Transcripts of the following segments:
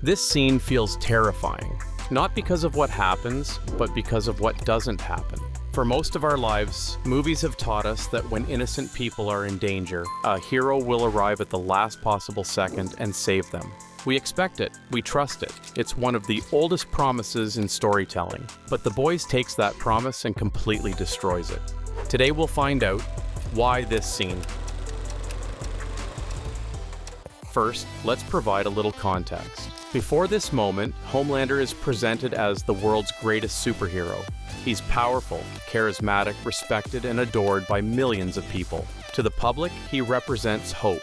This scene feels terrifying, not because of what happens, but because of what doesn't happen. For most of our lives, movies have taught us that when innocent people are in danger, a hero will arrive at the last possible second and save them. We expect it, we trust it. It's one of the oldest promises in storytelling. But The Boys takes that promise and completely destroys it. Today we'll find out why this scene. First, let's provide a little context. Before this moment, Homelander is presented as the world's greatest superhero. He's powerful, charismatic, respected, and adored by millions of people. To the public, he represents hope.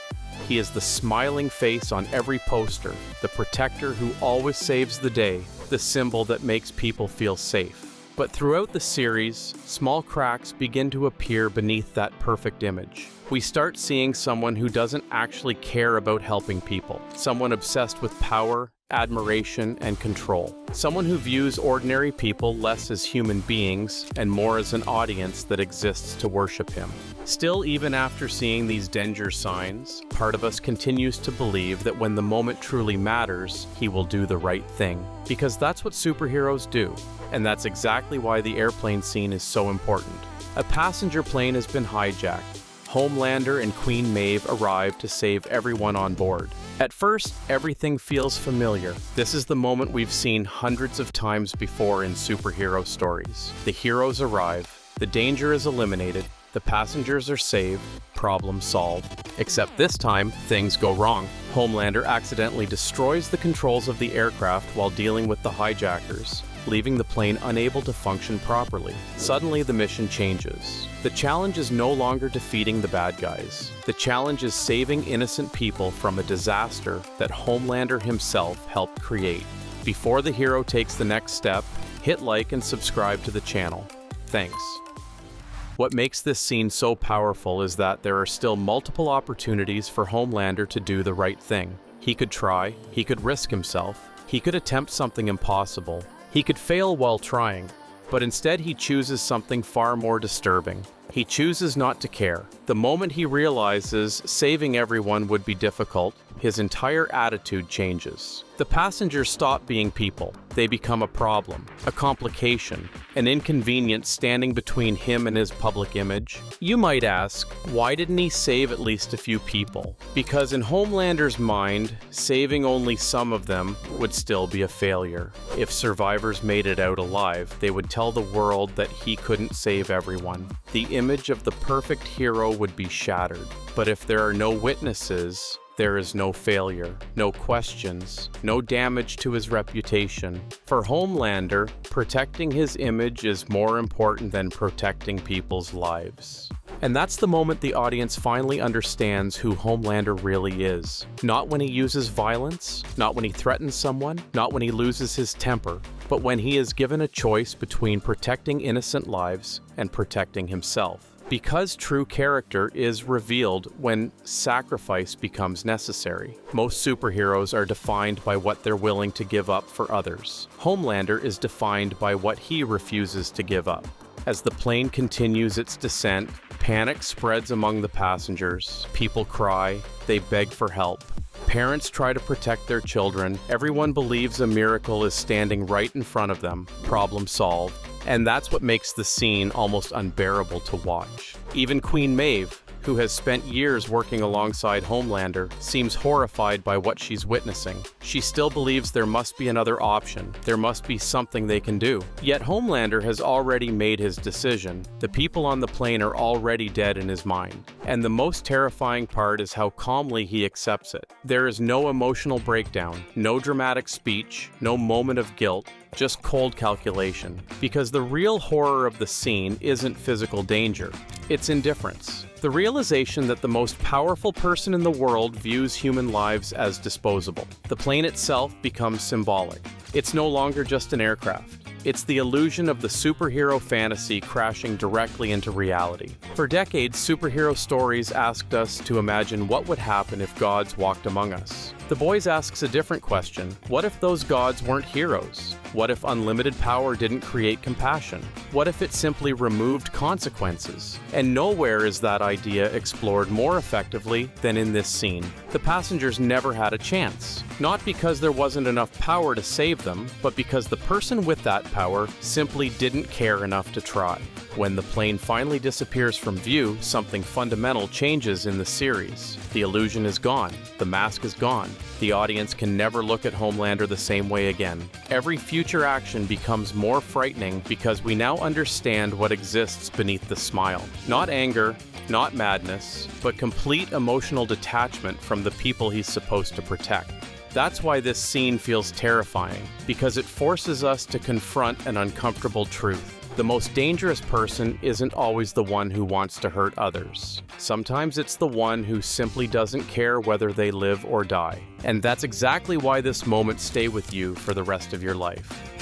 He is the smiling face on every poster, the protector who always saves the day, the symbol that makes people feel safe. But throughout the series, small cracks begin to appear beneath that perfect image. We start seeing someone who doesn't actually care about helping people, someone obsessed with power, admiration, and control. Someone who views ordinary people less as human beings and more as an audience that exists to worship him. Still, even after seeing these danger signs, part of us continues to believe that when the moment truly matters, he will do the right thing. Because that's what superheroes do, and that's exactly why the airplane scene is so important. A passenger plane has been hijacked. Homelander and Queen Maeve arrive to save everyone on board. At first, everything feels familiar. This is the moment we've seen hundreds of times before in superhero stories. The heroes arrive, the danger is eliminated, the passengers are saved, problem solved. Except this time, things go wrong. Homelander accidentally destroys the controls of the aircraft while dealing with the hijackers, leaving the plane unable to function properly. Suddenly, the mission changes. The challenge is no longer defeating the bad guys. The challenge is saving innocent people from a disaster that Homelander himself helped create. Before the hero takes the next step, hit like and subscribe to the channel. Thanks. What makes this scene so powerful is that there are still multiple opportunities for Homelander to do the right thing. He could try, he could risk himself, he could attempt something impossible, he could fail while trying, but instead he chooses something far more disturbing. He chooses not to care. The moment he realizes saving everyone would be difficult, his entire attitude changes. The passengers stop being people. They become a problem, a complication, an inconvenience standing between him and his public image. You might ask, why didn't he save at least a few people? Because in Homelander's mind, saving only some of them would still be a failure. If survivors made it out alive, they would tell the world that he couldn't save everyone. The image of the perfect hero would be shattered. But if there are no witnesses, there is no failure, no questions, no damage to his reputation. For Homelander, protecting his image is more important than protecting people's lives. And that's the moment the audience finally understands who Homelander really is. Not when he uses violence, not when he threatens someone, not when he loses his temper, but when he is given a choice between protecting innocent lives and protecting himself. Because true character is revealed when sacrifice becomes necessary. Most superheroes are defined by what they're willing to give up for others. Homelander is defined by what he refuses to give up. As the plane continues its descent, panic spreads among the passengers. People cry, they beg for help. Parents try to protect their children. Everyone believes a miracle is standing right in front of them. Problem solved. And that's what makes the scene almost unbearable to watch. Even Queen Maeve, who has spent years working alongside Homelander, seems horrified by what she's witnessing. She still believes there must be another option. There must be something they can do. Yet Homelander has already made his decision. The people on the plane are already dead in his mind. And the most terrifying part is how calmly he accepts it. There is no emotional breakdown, no dramatic speech, no moment of guilt, just cold calculation. Because the real horror of the scene isn't physical danger, it's indifference. The realization that the most powerful person in the world views human lives as disposable. The plane itself becomes symbolic. It's no longer just an aircraft. It's the illusion of the superhero fantasy crashing directly into reality. For decades, superhero stories asked us to imagine what would happen if gods walked among us. The boys asks a different question. What if those gods weren't heroes? What if unlimited power didn't create compassion? What if it simply removed consequences? And nowhere is that idea explored more effectively than in this scene. The passengers never had a chance. Not because there wasn't enough power to save them, but because the person with that power simply didn't care enough to try. When the plane finally disappears from view, something fundamental changes in the series. The illusion is gone. The mask is gone. The audience can never look at Homelander the same way again. Every future action becomes more frightening because we now understand what exists beneath the smile. Not anger, not madness, but complete emotional detachment from the people he's supposed to protect. That's why this scene feels terrifying, because it forces us to confront an uncomfortable truth. The most dangerous person isn't always the one who wants to hurt others. Sometimes it's the one who simply doesn't care whether they live or die. And that's exactly why this moment stays with you for the rest of your life.